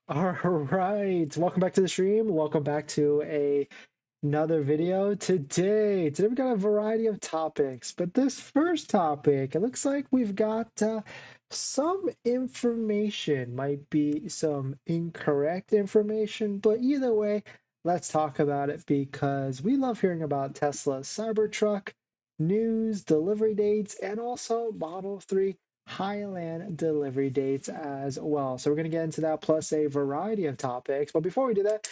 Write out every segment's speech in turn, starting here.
All right, welcome back to the stream. Welcome back to another video. Today we got a variety of topics, but this first topic, it looks like we've got some information, might be some incorrect information, but either way, let's talk about it because we love hearing about Tesla's Cybertruck news, delivery dates, and also Model 3 Highland delivery dates as well. So we're going to get into that plus a variety of topics. But before we do that,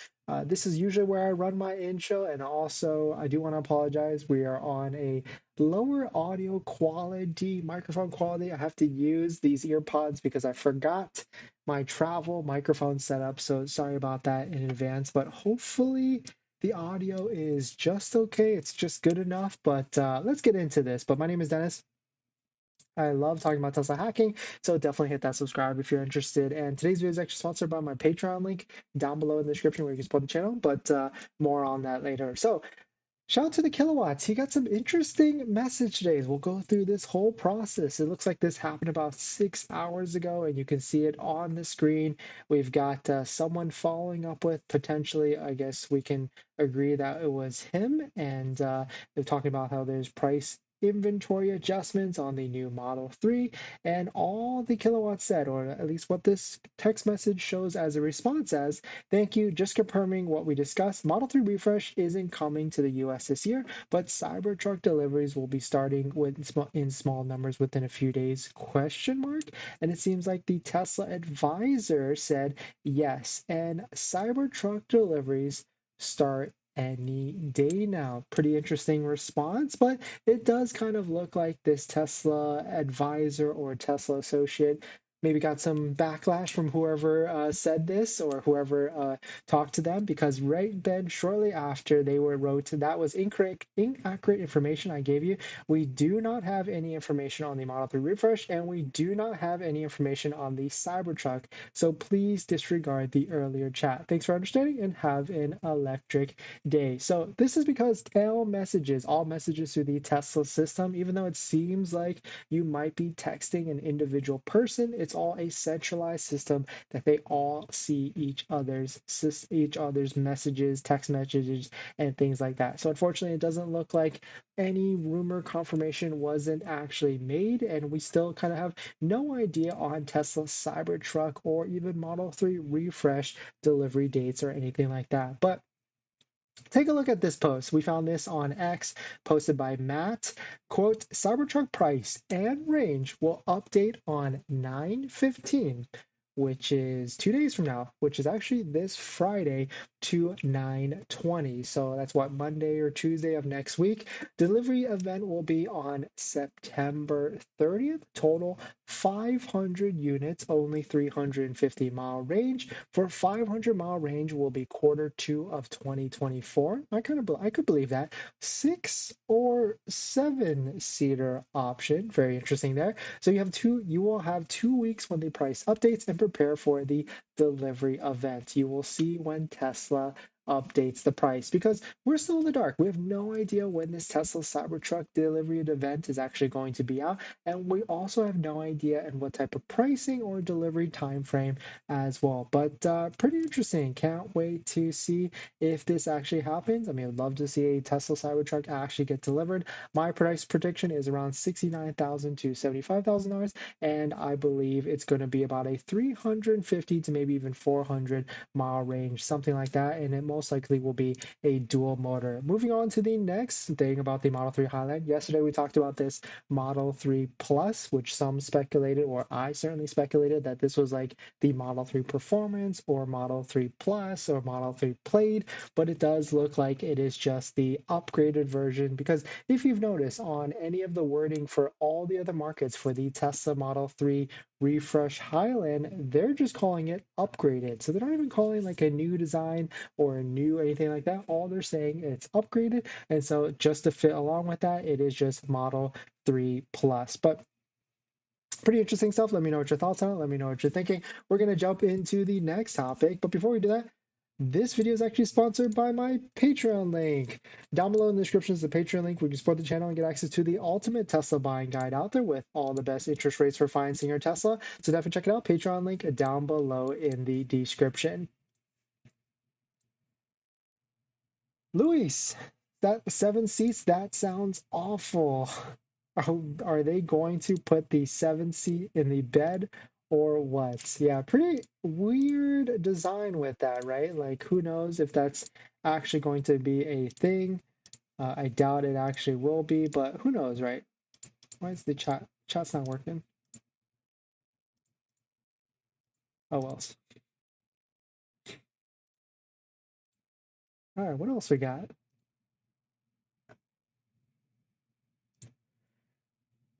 this is usually where I run my intro, and also I do want to apologize. We are on a lower audio quality, microphone quality. I have to use these ear pods because I forgot my travel microphone setup. So sorry about that in advance, but hopefully the audio is just okay. It's just good enough. But let's get into this. But my name is Dennis. I love talking about Tesla hacking, so definitely hit that subscribe if you're interested. And today's video is actually sponsored by my Patreon link down below in the description where you can support the channel, but more on that later. So shout out to the kilowatts. He got some interesting message today. We'll go through this whole process. It looks like this happened about 6 hours ago, and you can see it on the screen. We've got someone following up with potentially, I guess we can agree that it was him. And they're talking about how there's price inventory adjustments on the new Model 3 and all the kilowatts said, or at least what this text message shows as a response as. Thank you. Just confirming what we discussed. Model 3 refresh isn't coming to the US this year, but Cybertruck deliveries will be starting in small numbers within a few days, question mark. And it seems like the Tesla advisor said yes, and Cybertruck deliveries start any day now. Pretty interesting response, but it does kind of look like this Tesla advisor or Tesla associate maybe got some backlash from whoever said this or whoever talked to them, because right then shortly after they were wrote that was incorrect, inaccurate information I gave you. We do not have any information on the Model 3 refresh, and we do not have any information on the Cybertruck, so please disregard the earlier chat. Thanks for understanding and have an electric day. So this is because all messages through the Tesla system, even though it seems like you might be texting an individual person, it's all a centralized system that they all see each other's messages, text messages, and things like that. So unfortunately, it doesn't look like any rumor confirmation wasn't actually made, and we still kind of have no idea on Tesla's Cybertruck or even Model 3 refresh delivery dates or anything like that. But take a look at this post. We found this on X, posted by Matt. Quote, Cybertruck price and range will update on 9/15, which is 2 days from now, which is actually this Friday, to 9/20. So that's what, Monday or Tuesday of next week. Delivery event will be on September 30th. Total 500 units, only 350-mile range. For 500-mile range will be Q2 of 2024. I could believe that. 6 or 7 seater option. Very interesting there. So you will have 2 weeks when the price updates, and prepare for the delivery event. You will see when Tesla updates the price, because we're still in the dark. We have no idea when this Tesla Cybertruck delivery event is actually going to be out, and we also have no idea in what type of pricing or delivery time frame as well. But pretty interesting. Can't wait to see if this actually happens. I mean, I'd love to see a Tesla Cybertruck actually get delivered. My price prediction is around $69,000 to $75,000, and I believe it's going to be about a 350 to maybe even 400-mile range, something like that. And it most likely will be a dual motor. Moving on to the next thing about the Model 3 Highland. Yesterday we talked about this Model 3 Plus, which some speculated, or I certainly speculated, that this was like the Model 3 Performance or Model 3 Plus or Model 3 Plaid, but it does look like it is just the upgraded version, because if you've noticed on any of the wording for all the other markets for the Tesla Model 3 refresh Highland, they're just calling it upgraded. So they're not even calling like a new design or a new anything like that. All they're saying it's upgraded. And so just to fit along with that, it is just Model 3 Plus. But pretty interesting stuff. Let me know what your thoughts are. Let me know what you're thinking. We're going to jump into the next topic. But before we do that, This video is actually sponsored by my Patreon link. Down below in the description is the Patreon link where you can support the channel and get access to the ultimate Tesla buying guide out there with all the best interest rates for financing your Tesla. So definitely check it out. Patreon link down below in the description. Luis, that 7 seats, that sounds awful. Are they going to put the 7 seat in the bed or what? Yeah, pretty weird design with that, right? Like, who knows if that's actually going to be a thing? I doubt it actually will be, but who knows, right? Why is the chat's not working? Oh well. All right, what else we got?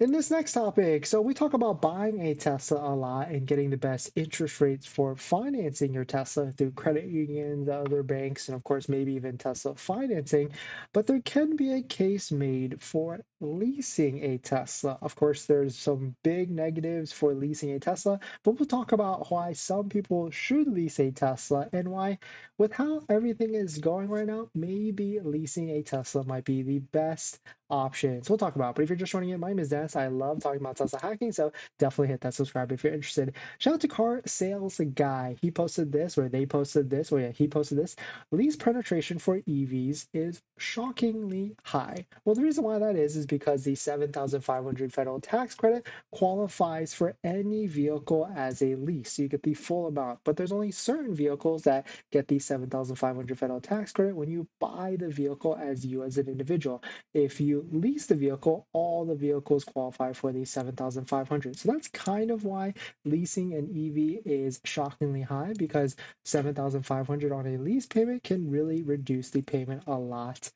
In this next topic, so we talk about buying a Tesla a lot and getting the best interest rates for financing your Tesla through credit unions, other banks, and of course, maybe even Tesla financing. But there can be a case made for leasing a Tesla. Of course, there's some big negatives for leasing a Tesla, but we'll talk about why some people should lease a Tesla and why, with how everything is going right now, maybe leasing a Tesla might be the best options we'll talk about. But if you're just joining in, my name is Dennis. I love talking about Tesla hacking, so definitely hit that subscribe if you're interested. Shout out to Car Sales Guy. He posted this, or they posted this, or yeah, he posted this. Lease penetration for EVs is shockingly high. Well, the reason why that is because the 7,500 federal tax credit qualifies for any vehicle as a lease. So you get the full amount, but there's only certain vehicles that get the 7,500 federal tax credit when you buy the vehicle as you as an individual. If you lease the vehicle, all the vehicles qualify for the 7,500. So that's kind of why leasing an EV is shockingly high because 7,500 on a lease payment can really reduce the payment a lot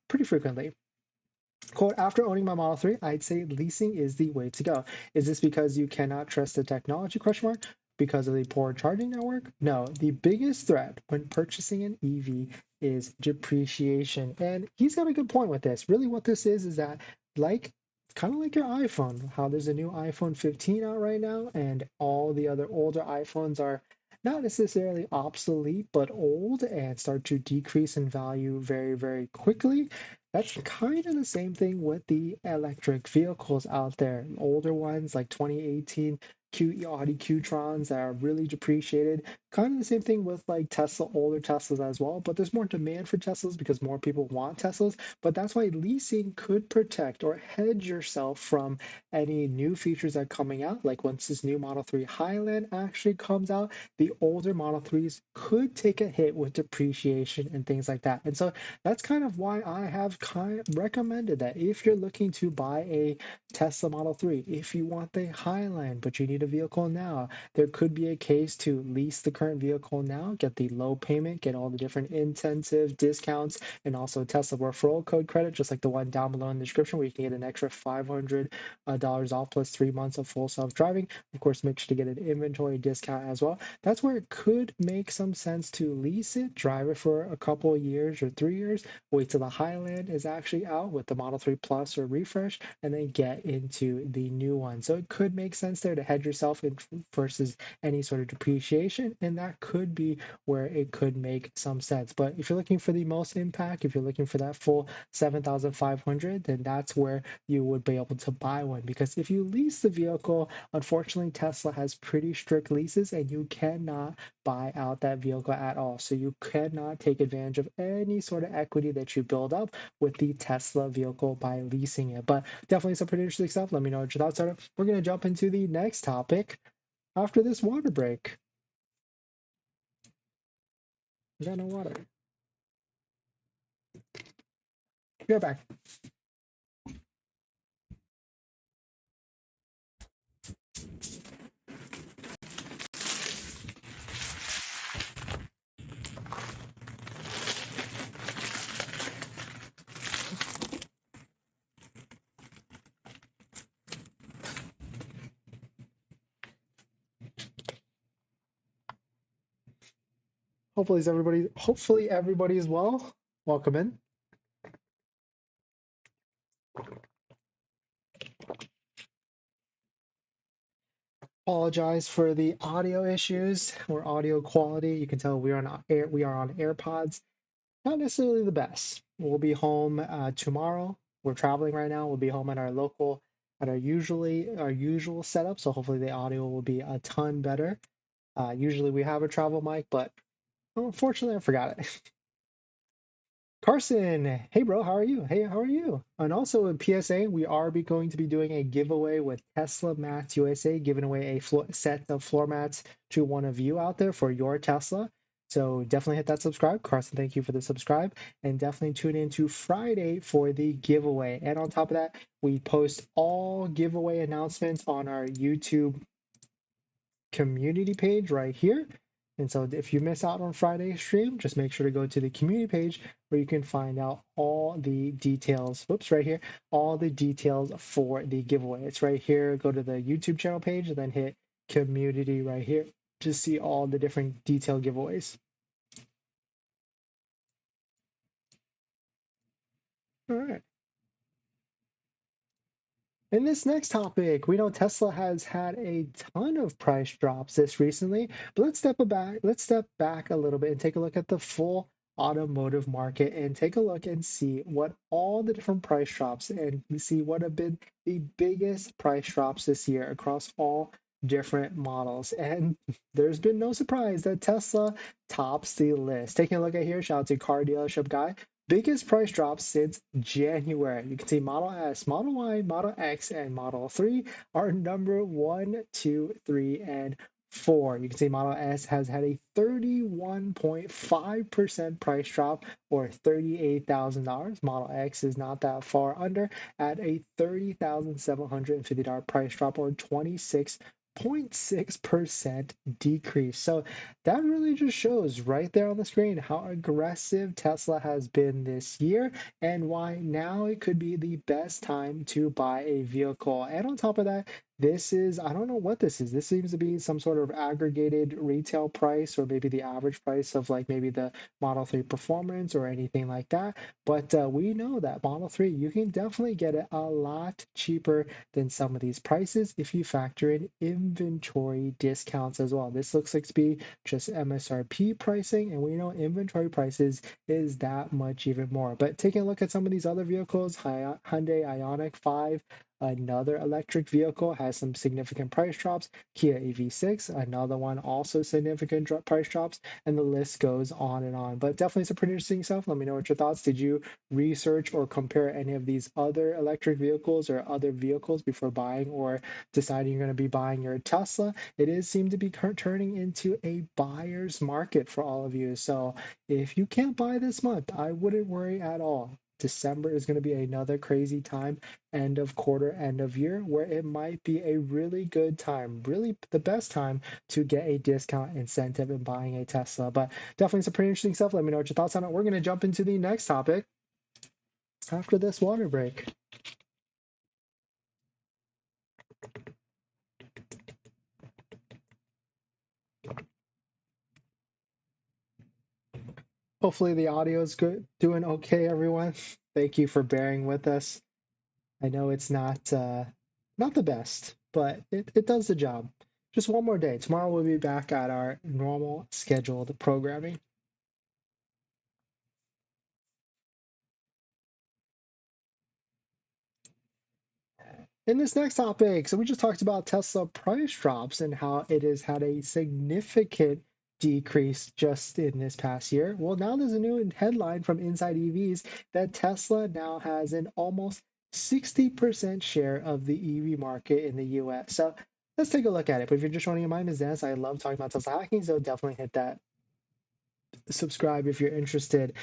pretty frequently. Quote, after owning my Model 3, I'd say leasing is the way to go. Is this because you cannot trust the technology, question mark? Because of the poor charging network? No, the biggest threat when purchasing an EV is depreciation. And he's got a good point with this. Really what this is that like kind of like your iPhone, how there's a new iPhone 15 out right now and all the other older iPhones are not necessarily obsolete, but old and start to decrease in value very, very quickly. That's kind of the same thing with the electric vehicles out there. Older ones like 2018 Audi Q-trons that are really depreciated. Kind of the same thing with like Tesla, older Teslas as well. But there's more demand for Teslas because more people want Teslas. But that's why leasing could protect or hedge yourself from any new features that are coming out. Like once this new Model 3 Highland actually comes out, the older Model 3s could take a hit with depreciation and things like that. And so that's kind of why I have kind of recommended that if you're looking to buy a Tesla Model 3, if you want the Highline, but you need a vehicle now, there could be a case to lease the current vehicle now, get the low payment, get all the different intensive discounts, and also Tesla referral code credit, just like the one down below in the description, where you can get an extra $500 off plus 3 months of full self-driving. Of course, make sure to get an inventory discount as well. That's where it could make some sense to lease it, drive it for a couple of years or 3 years, wait till the Highland is actually out with the Model 3 Plus or refresh, and then get into the new one. So it could make sense there to hedge yourself in versus any sort of depreciation, and that could be where it could make some sense. But if you're looking for the most impact, if you're looking for that full 7,500, then that's where you would be able to buy one. Because if you lease the vehicle, unfortunately, Tesla has pretty strict leases, and you cannot buy out that vehicle at all. So you cannot take advantage of any sort of equity that you build up with the Tesla vehicle by leasing it. But definitely some pretty interesting stuff. Let me know what your thoughts are. We're going to jump into the next topic after this water break. We got no water. Be right back. Hopefully everybody is well. Welcome in. Apologize for the audio issues or audio quality. You can tell we are on AirPods. Not necessarily the best. We'll be home tomorrow. We're traveling right now. We'll be home at our usual setup. So hopefully the audio will be a ton better. Usually we have a travel mic, but unfortunately I forgot it. Carson, hey bro, how are you? Hey, how are you? And also in PSA, we are going to be doing a giveaway with Tesla Mats USA, giving away a set of floor mats to one of you out there for your Tesla. So definitely hit that subscribe. Carson, thank you for the subscribe. And definitely tune in to Friday for the giveaway. And on top of that, we post all giveaway announcements on our YouTube community page right here. And so if you miss out on Friday's stream, just make sure to go to the community page where you can find out all the details. Whoops, right here, all the details for the giveaway. It's right here. Go to the YouTube channel page and then hit community right here to see all the different detailed giveaways. All right. In this next topic, we know Tesla has had a ton of price drops this recently, but let's step back a little bit and take a look at the full automotive market and take a look and see what all the different price drops and see what have been the biggest price drops this year across all different models. And there's been no surprise that Tesla tops the list. Taking a look at here, shout out to car dealership guy. Biggest price drops since January. You can see Model S, Model Y, Model X, and Model 3 are number 1, 2, 3, and 4. You can see Model S has had a 31.5% price drop or $38,000. Model X is not that far under at a $30,750 price drop or 26.6% decrease. So that really just shows right there on the screen how aggressive Tesla has been this year and why now it could be the best time to buy a vehicle. And on top of that, this is, I don't know what this is. This seems to be some sort of aggregated retail price or maybe the average price of like maybe the Model 3 Performance or anything like that. But we know that Model 3, you can definitely get it a lot cheaper than some of these prices if you factor in inventory discounts as well. This looks like to be just MSRP pricing, and we know inventory prices is that much even more. But taking a look at some of these other vehicles, Hyundai Ioniq 5, another electric vehicle, has some significant price drops. Kia EV6, another one, also significant price drops, and the list goes on and on. But definitely some pretty interesting stuff. Let me know what your thoughts. Did you research or compare any of these other electric vehicles or other vehicles before buying or deciding you're going to be buying your Tesla? It is seem to be turning into a buyer's market for all of you. So if you can't buy this month, I wouldn't worry at all. December is going to be another crazy time, end of quarter, end of year, where it might be a really good time, really the best time to get a discount incentive in buying a Tesla. But definitely some pretty interesting stuff. Let me know what your thoughts on it. We're going to jump into the next topic after this water break. Hopefully the audio is good, doing okay, everyone. Thank you for bearing with us. I know it's not the best, but it does the job. Just one more day. Tomorrow we'll be back at our normal scheduled programming. In this next topic, so we just talked about Tesla price drops and how it has had a significant decrease just in this past year. Well, now there's a new headline from Inside EVs that Tesla now has an almost 60% share of the EV market in the US. So let's take a look at it. But if you're just joining in, my name is Dennis. I love talking about Tesla hacking, so definitely hit that subscribe if you're interested.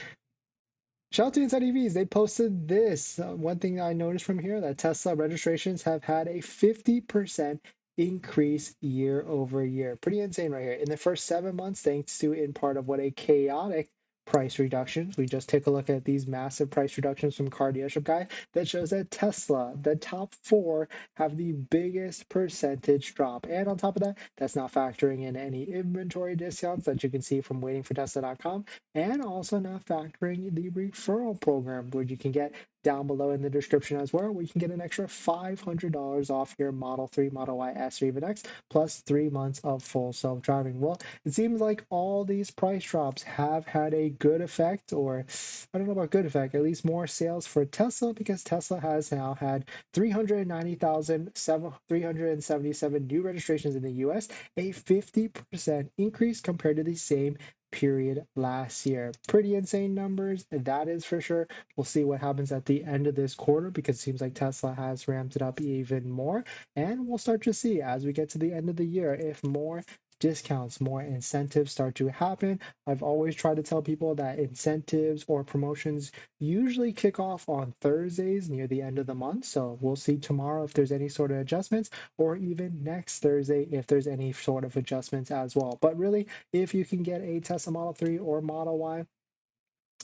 Shout out to Inside EVs. They posted this. One thing I noticed from here that Tesla registrations have had a 50% increase year over year. Pretty insane right here. In the first 7 months, thanks to in part of what a chaotic price reductions. We just take a look at these massive price reductions from Car Dealership Guy that shows that Tesla, the top four, have the biggest percentage drop. And on top of that, that's not factoring in any inventory discounts that you can see from waitingfortesla.com and also not factoring the referral program where you can get down below in the description as well, where you can get an extra $500 off your Model 3, Model Y, S, or even X, plus 3 months of full self-driving. Well, it seems like all these price drops have had a good effect, or I don't know about good effect, at least more sales for Tesla, because Tesla has now had 377 new registrations in the US, a 50% increase compared to the same period last year. Pretty insane numbers, that is for sure. We'll see what happens at the end of this quarter, because it seems like Tesla has ramped it up even more. And we'll start to see as we get to the end of the year if more discounts, more incentives start to happen. I've always tried to tell people that incentives or promotions usually kick off on Thursdays near the end of the month. So we'll see tomorrow if there's any sort of adjustments, or even next Thursday if there's any sort of adjustments as well. But really, if you can get a Tesla Model 3 or Model Y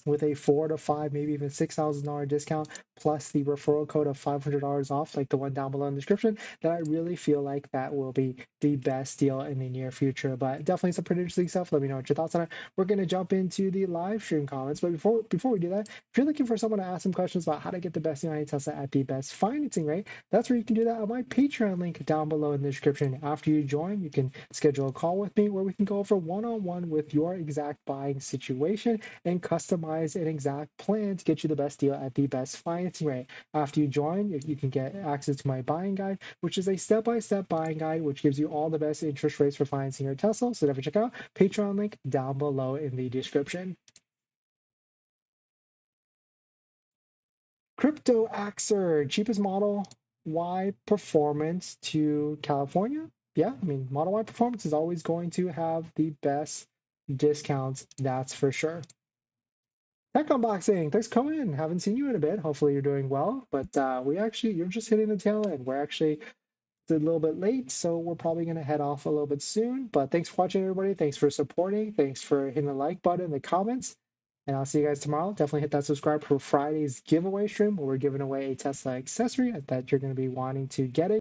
with a 4 to 5, maybe even $6,000 discount, plus the referral code of $500 off, like the one down below in the description, then I really feel like that will be the best deal in the near future. But definitely some pretty interesting stuff. Let me know what your thoughts on it. We're going to jump into the live stream comments. But before we do that, if you're looking for someone to ask some questions about how to get the best United Tesla at the best financing rate, that's where you can do that on my Patreon link down below in the description. After you join, you can schedule a call with me where we can go over one-on-one with your exact buying situation and customize an exact plan to get you the best deal at the best financing rate. After you join, you can get access to my buying guide, which is a step-by-step buying guide, which gives you all the best interest rates for financing your Tesla. So definitely check out Patreon link down below in the description. Crypto Axer, cheapest Model Y performance to California. Yeah, I mean, Model Y performance is always going to have the best discounts, that's for sure. Tech unboxing, thanks for coming in. Haven't seen you in a bit. Hopefully you're doing well. But you're just hitting the tail end. We're actually a little bit late, so we're probably going to head off a little bit soon. But thanks for watching, everybody. Thanks for supporting. Thanks for hitting the like button, the comments. And I'll see you guys tomorrow. Definitely hit that subscribe for Friday's giveaway stream, where we're giving away a Tesla accessory that you're going to be wanting to get it.